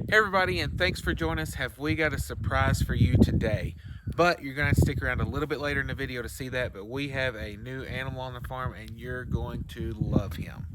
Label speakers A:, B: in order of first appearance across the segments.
A: Hey everybody, and thanks for joining us. Have we got a surprise for you today? But you're going to have to stick around a little bit later in the video to see that. But we have a new animal on the farm, and you're going to love him.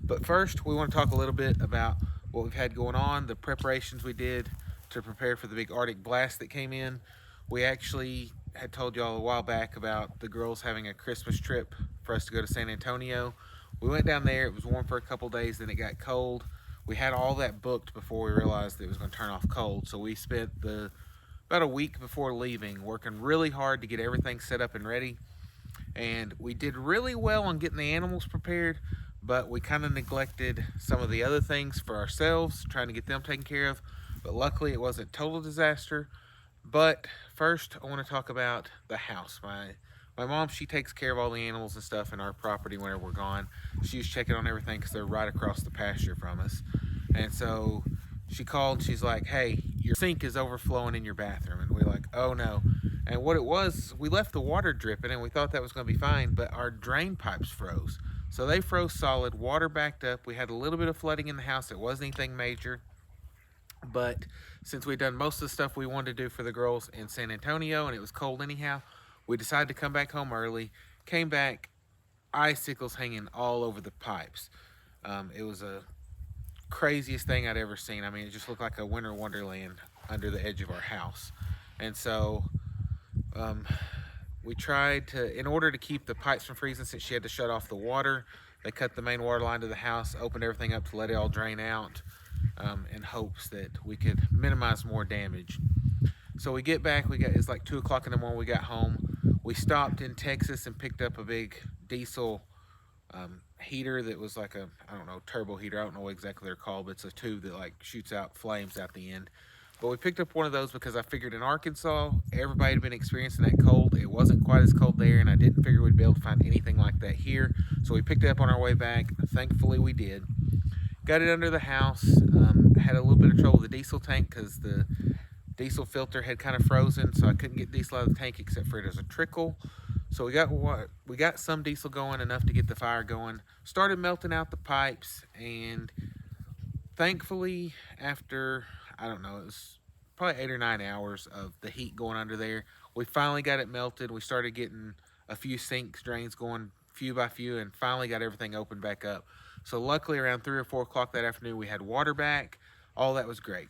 A: But first, we want to talk a little bit about what we've had going on, the preparations we did to prepare for the big Arctic blast that came in. We actually had told y'all a while back about the girls having a Christmas trip for us to go to San Antonio. We went down there. It was warm for a couple days, then it got cold. We had all that booked before we realized it was going to turn off cold. So we spent about a week before leaving working really hard to get everything set up and ready. And we did really well on getting the animals prepared, but we kind of neglected some of the other things for ourselves, trying to get them taken care of. But luckily, it wasn't a total disaster. But first, I want to talk about the house. My mom, she takes care of all the animals and stuff in our property whenever we're gone. She's checking on everything because they're right across the pasture from us. And so she called, she's like, hey, your sink is overflowing in your bathroom. And we're like, oh no. And what it was, we left the water dripping and we thought that was going to be fine, but our drain pipes froze. So they froze solid, water backed up. We had a little bit of flooding in the house. It wasn't anything major. But since we'd done most of the stuff we wanted to do for the girls in San Antonio and it was cold anyhow, we decided to come back home early. Came back, icicles hanging all over the pipes. It was a craziest thing I'd ever seen. I mean, it just looked like a winter wonderland under the edge of our house. And so we tried to, in order to keep the pipes from freezing, since she had to shut off the water, they cut the main water line to the house, opened everything up to let it all drain out, in hopes that we could minimize more damage. So we get back, it's like 2 o'clock in the morning, we got home. We stopped in Texas and picked up a big diesel heater that was like I don't know, turbo heater. I don't know what exactly they're called, but it's a tube that like shoots out flames out the end. But we picked up one of those because I figured in Arkansas, everybody had been experiencing that cold. It wasn't quite as cold there, and I didn't figure we'd be able to find anything like that here. So we picked it up on our way back. Thankfully, we did. Got it under the house. Had a little bit of trouble with the diesel tank because the diesel filter had kind of frozen, so I couldn't get diesel out of the tank except for it as a trickle. So we got some diesel going, enough to get the fire going. Started melting out the pipes, and thankfully, after I don't know, it was probably 8 or 9 hours of the heat going under there, we finally got it melted. We started getting a few sink drains going few by few, and finally got everything opened back up. So luckily, around 3 or 4 o'clock that afternoon, we had water back. All that was great.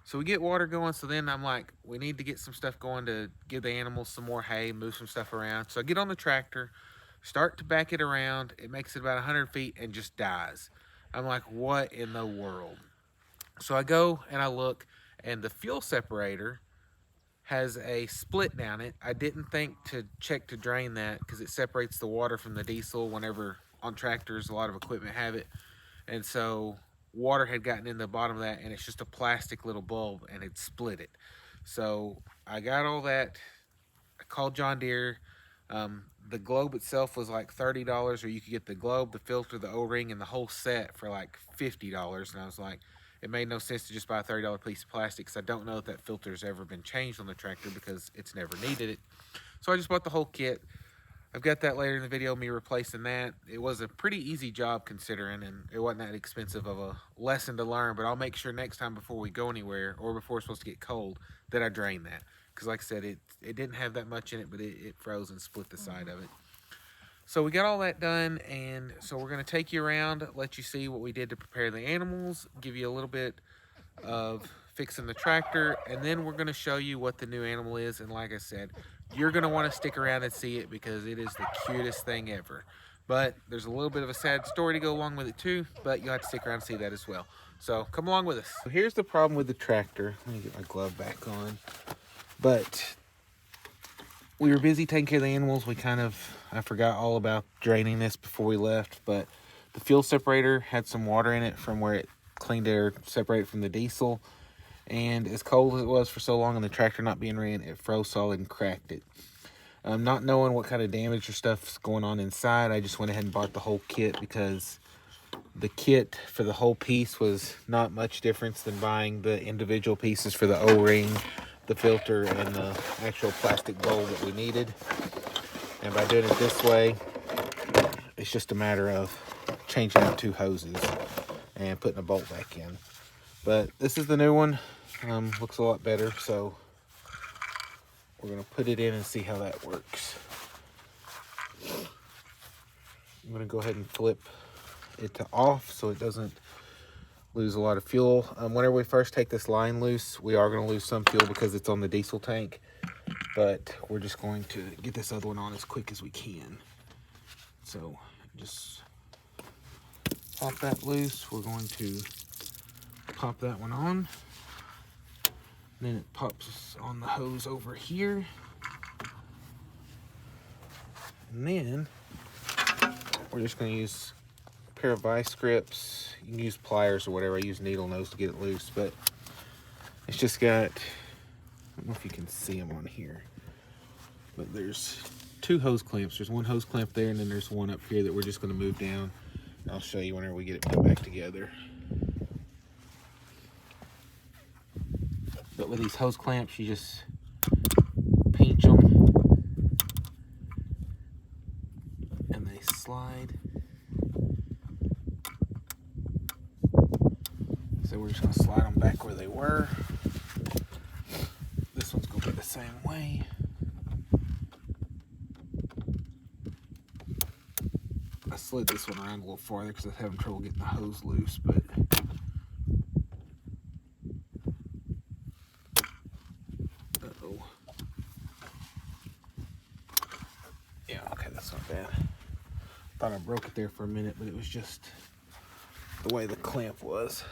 A: So we get water going, so then I'm like, we need to get some stuff going to give the animals some more hay, move some stuff around. So I get on the tractor, start to back it around. It makes it about 100 feet and just dies. I'm like, what in the world? So I go and I look, and the fuel separator has a split down it. I didn't think to check to drain that because it separates the water from the diesel whenever on tractors, a lot of equipment have it. And so water had gotten in the bottom of that, and it's just a plastic little bulb, and it split it. So I got all that. I called John Deere. The globe itself was like $30, or you could get the globe, the filter, the O-ring, and the whole set for like $50. And I was like, it made no sense to just buy a $30 piece of plastic because I don't know if that filter's ever been changed on the tractor because it's never needed it. So I just bought the whole kit. I've got that later in the video, me replacing that. It was a pretty easy job considering, and it wasn't that expensive of a lesson to learn, but I'll make sure next time before we go anywhere or before it's supposed to get cold that I drain that. Because like I said, it didn't have that much in it, but it froze and split the side of it. So we got all that done, and so we're going to take you around, let you see what we did to prepare the animals, give you a little bit of fixing the tractor, and then we're going to show you what the new animal is. And like I said, you're going to want to stick around and see it because it is the cutest thing ever. But there's a little bit of a sad story to go along with it too, but you'll have to stick around and see that as well. So come along with us. So here's the problem with the tractor. Let me get my glove back on. But we were busy taking care of the animals. I forgot all about draining this before we left, but the fuel separator had some water in it from where it cleaned air separated from the diesel. And as cold as it was for so long and the tractor not being ran, it froze solid and cracked it. Not knowing what kind of damage or stuff's going on inside, I just went ahead and bought the whole kit because the kit for the whole piece was not much difference than buying the individual pieces for the O-ring, the filter, and the actual plastic bowl that we needed. And by doing it this way, it's just a matter of changing out 2 hoses and putting a bolt back in. But this is the new one. Looks a lot better, so we're gonna put it in and see how that works. I'm gonna go ahead and flip it to off so it doesn't lose a lot of fuel. Whenever we first take this line loose, we are gonna lose some fuel because it's on the diesel tank, but we're just going to get this other one on as quick as we can. So just pop that loose. We're going to pop that one on. And then it pops on the hose over here. And then we're just going to use a pair of vice grips. You can use pliers or whatever. I use needle nose to get it loose, but it's just got, I don't know if you can see them on here, but there's two hose clamps. There's one hose clamp there, and then there's one up here that we're just going to move down. I'll show you whenever we get it put back together. But with these hose clamps, you just pinch them and they slide. So we're just going to slide them back where they were. This one's going to be the same way. I slid this one around a little farther because I was having trouble getting the hose loose, but yeah, okay, that's not bad. Thought I broke it there for a minute, but it was just the way the clamp was.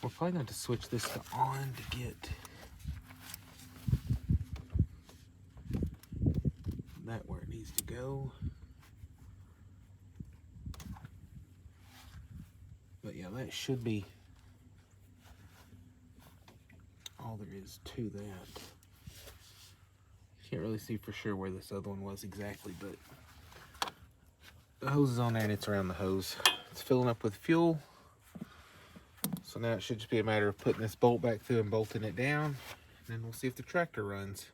A: We're probably going to switch this to on to get that where it needs to go. But yeah, that should be all there is to that. Can't really see for sure where this other one was exactly, but the hose is on there and it's around the hose. It's filling up with fuel. So now it should just be a matter of putting this bolt back through and bolting it down. And then we'll see if the tractor runs.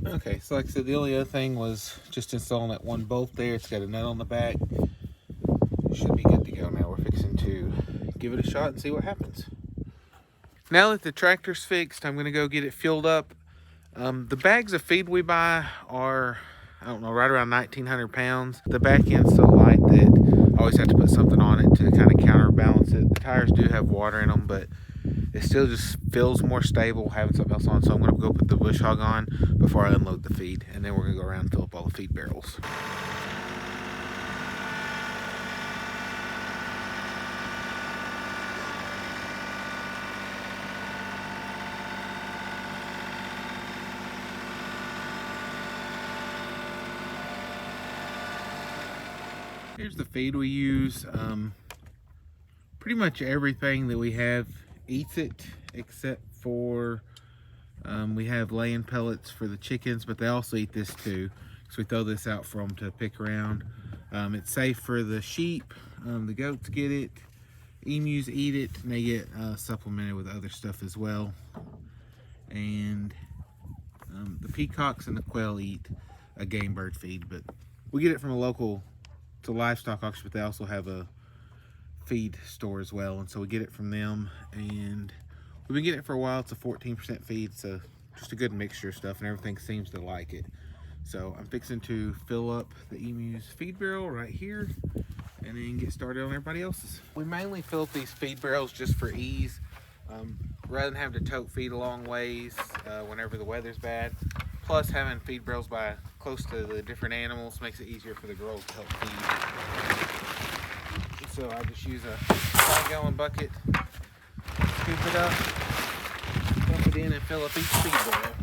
A: Okay, so like I said, the only other thing was just installing that one bolt there. It's got a nut on the back. It should be good to go now. We're fixing to give it a shot and see what happens. Now that the tractor's fixed, I'm gonna go get it filled up. The bags of feed we buy are, I don't know, right around 1,900 pounds. The back end's so light that I always have to put something on it to kind of counterbalance it. The tires do have water in them, but it still just feels more stable having something else on. So I'm gonna go put the bush hog on before I unload the feed, and then we're gonna go around and fill up all the feed barrels. Here's the feed we use. Pretty much everything that we have eats it, except for we have laying pellets for the chickens, but they also eat this too. So we throw this out for them to pick around. It's safe for the sheep. The goats get it. Emus eat it, and they get supplemented with other stuff as well. And the peacocks and the quail eat a game bird feed, but we get it from a local, it's a livestock auction, but they also have a feed store as well, and so we get it from them, and we've been getting it for a while. It's a 14% feed, so just a good mixture of stuff, and everything seems to like it. So I'm fixing to fill up the emu's feed barrel right here and then get started on everybody else's. We mainly fill up these feed barrels just for ease, rather than having to tote feed a long ways whenever the weather's bad. Plus, having feed barrels by close to the different animals makes it easier for the girls to help feed. So I just use a 5-gallon bucket, scoop it up, dump it in, and fill up each feed barrel.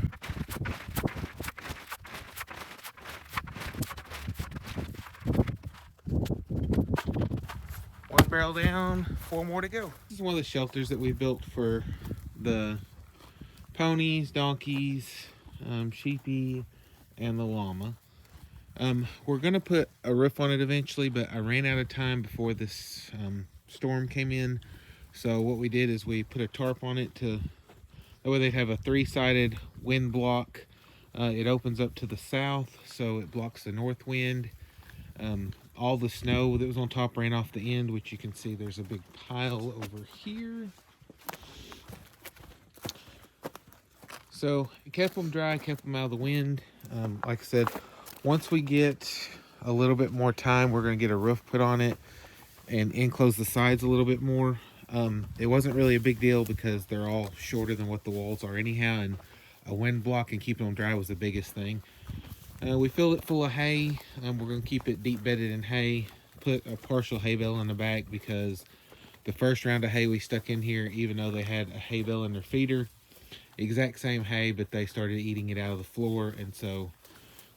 A: One barrel down, 4 more to go. This is one of the shelters that we built for the ponies, donkeys, sheepy, and the llama. We're gonna put a roof on it eventually, but I ran out of time before this storm came in. So what we did is we put a tarp on it that way they'd have a 3-sided wind block. It opens up to the south, so it blocks the north wind. all the snow that was on top ran off the end, which you can see there's a big pile over here. So it kept them dry, kept them out of the wind. Like I said, once we get a little bit more time, we're going to get a roof put on it and enclose the sides a little bit more. It wasn't really a big deal because they're all shorter than what the walls are anyhow, and a wind block and keeping them dry was the biggest thing. We filled it full of hay. We're going to keep it deep bedded in hay, put a partial hay bale in the back because the first round of hay we stuck in here, even though they had a hay bale in their feeder, exact same hay, but they started eating it out of the floor, and so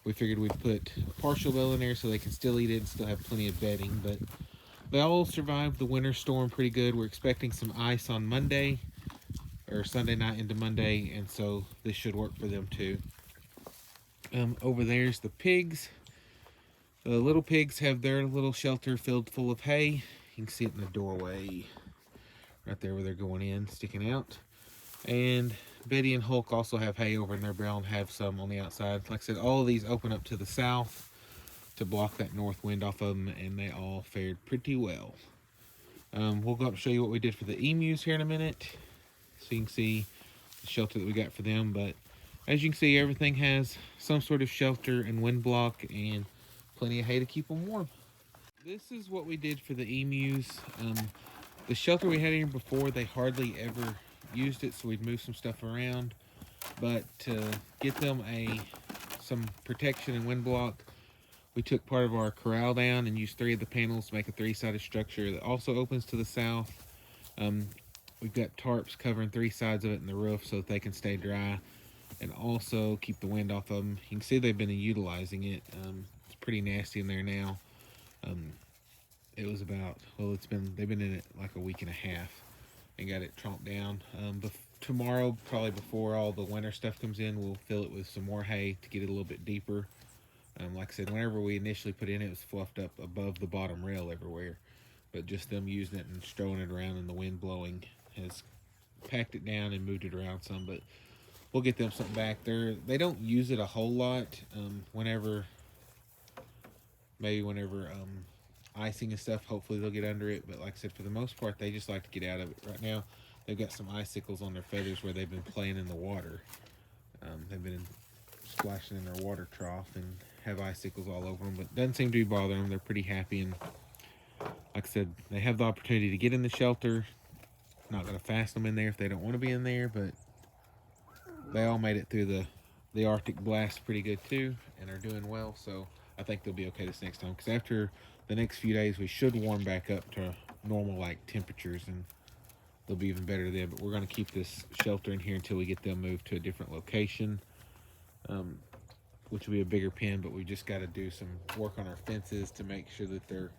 A: we figured we'd put a partial bale in there so they can still eat it and still have plenty of bedding. But they all survived the winter storm pretty good. We're expecting some ice on Monday, or Sunday night into Monday, and so this should work for them too. Over there's the pigs. The little pigs have their little shelter filled full of hay. You can see it in the doorway right there where they're going in, sticking out. And Betty and Hulk also have hay over in their barrel and have some on the outside. Like I said, all of these open up to the south to block that north wind off of them, and they all fared pretty well. We'll go up and show you what we did for the emus here in a minute, so you can see the shelter that we got for them. But as you can see, everything has some sort of shelter and wind block and plenty of hay to keep them warm. This is what we did for the emus. The shelter we had here before, they hardly ever used it, so we'd move some stuff around. But to get them some protection and wind block, we took part of our corral down and used 3 of the panels to make a 3-sided structure that also opens to the south. We've got tarps covering 3 sides of it in the roof so that they can stay dry and also keep the wind off of them. You can see they've been utilizing it. It's pretty nasty in there now. It was about, well, they've been in it like a week and a half and got it tromped down. But tomorrow, probably before all the winter stuff comes in, we'll fill it with some more hay to get it a little bit deeper. Like I said, whenever we initially put it in, it was fluffed up above the bottom rail everywhere. But just them using it and strolling it around and the wind blowing has packed it down and moved it around some. But we'll get them something back. They don't use it a whole lot. Whenever icing and stuff, hopefully they'll get under it. But like I said, for the most part, they just like to get out of it. Right now, they've got some icicles on their feathers where they've been playing in the water. They've been splashing in their water trough and have icicles all over them, but it doesn't seem to be bothering them. They're pretty happy, and like I said, they have the opportunity to get in the shelter. Not going to fasten them in there if they don't want to be in there, but they all made it through the Arctic blast pretty good too, and are doing well, so I think they'll be okay this next time, because after the next few days we should warm back up to normal like temperatures, and they'll be even better then. But we're going to keep this shelter in here until we get them moved to a different location, which will be a bigger pen. But we just got to do some work on our fences to make sure that they're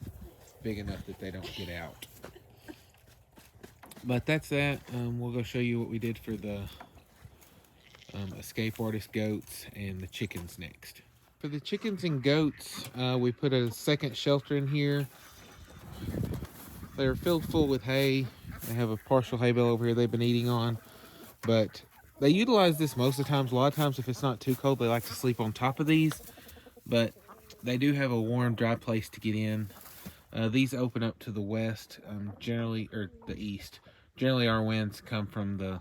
A: big enough that they don't get out. But that's that. We'll go show you what we did for the escape artist goats and the chickens next. For the chickens and goats, we put a second shelter in here. They're filled full with hay. They have a partial hay bale over here they've been eating on, but they utilize this most of the times. A lot of times if it's not too cold, they like to sleep on top of these, but they do have a warm, dry place to get in. These open up to the west, generally, or the east. Generally our winds come from the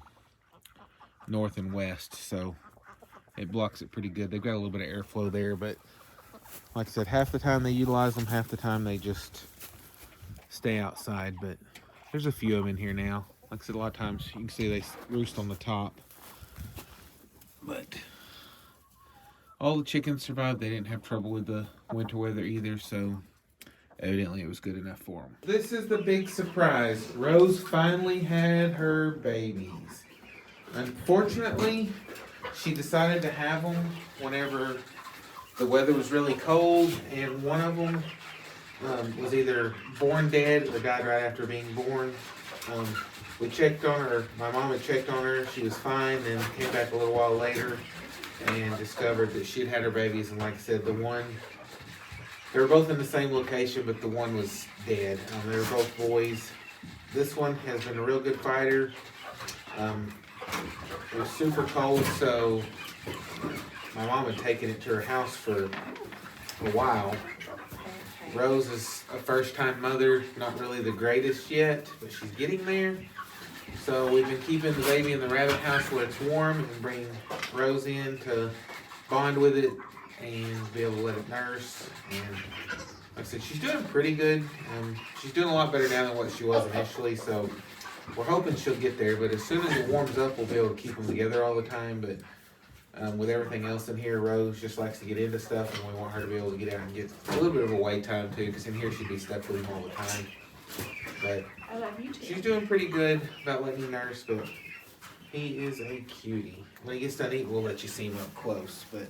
A: north and west, so it blocks it pretty good. They've got a little bit of airflow there, but like I said, half the time they utilize them, half the time they just stay outside. But there's a few of them in here now. Like I said, a lot of times you can see they roost on the top. But all the chickens survived. They didn't have trouble with the winter weather either, so evidently it was good enough for them. This is the big surprise. Rose finally had her babies. Unfortunately, she decided to have them whenever the weather was really cold, and one of them was either born dead or died right after being born. We checked on her. My mom had checked on her. She was fine, and came back a little while later and discovered that she had had her babies. And like I said, they were both in the same location, but the one was dead. They were both boys. This one has been a real good fighter. It was super cold, so my mom had taken it to her house for a while, Rose is a first-time mother, not really the greatest yet, but she's getting there. So we've been keeping the baby in the rabbit house where it's warm and bring Rose in to bond with it and be able to let it nurse. And like I said, she's doing pretty good. She's doing a lot better now than what she was initially, so we're hoping she'll get there. But as soon as it warms up, we'll be able to keep them together all the time. But with everything else in here, Rose just likes to get into stuff, and we want her to be able to get out and get a little bit of a wait time too, because in here she'd be stuck with him all the time. But
B: I love you too.
A: she's doing pretty good about letting him nurse, but he is a cutie. When he gets done eating, we'll let you see him up close. But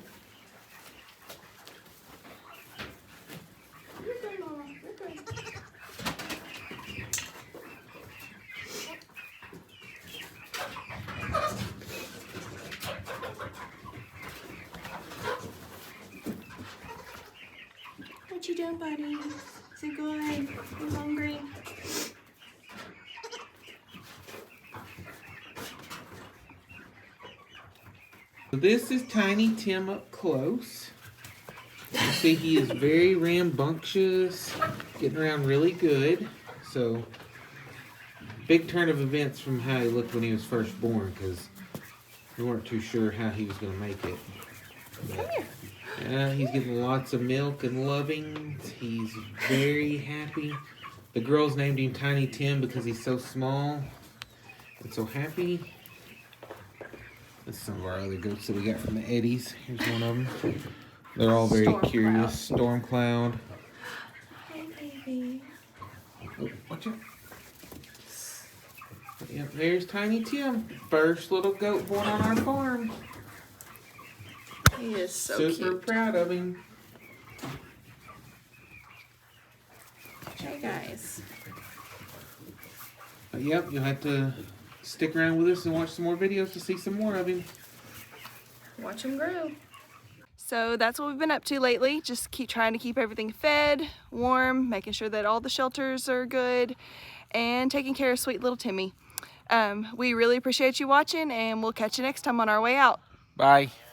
B: You're good, Mama. You're good. What you doing, buddy? Is it good? You hungry?
A: this is Tiny Tim up close. You see he is very rambunctious, getting around really good. So, big turn of events from how he looked when he was first born, because we weren't too sure how he was going to make it.
B: Come here.
A: Yeah, he's getting lots of milk and loving. He's very happy. The girls named him Tiny Tim because he's so small and so happy. This is some of our other goats that we got from the Eddies. Here's one of them. They're all very
B: Storm
A: curious.
B: Cloud.
A: Storm Cloud.
B: Hey, baby.
A: Oh, watch out. Yep, there's Tiny Tim. First little goat born on our farm.
B: He is so
A: Super
B: cute.
A: proud of him.
B: Hey, guys.
A: But yep, you'll have to stick around with us and watch some more videos to see some more of him.
B: Watch him grow. So that's what we've been up to lately. Just trying to keep everything fed, warm, making sure that all the shelters are good, and taking care of sweet little Timmy. We really appreciate you watching, and we'll catch you next time on our way out.
A: Bye.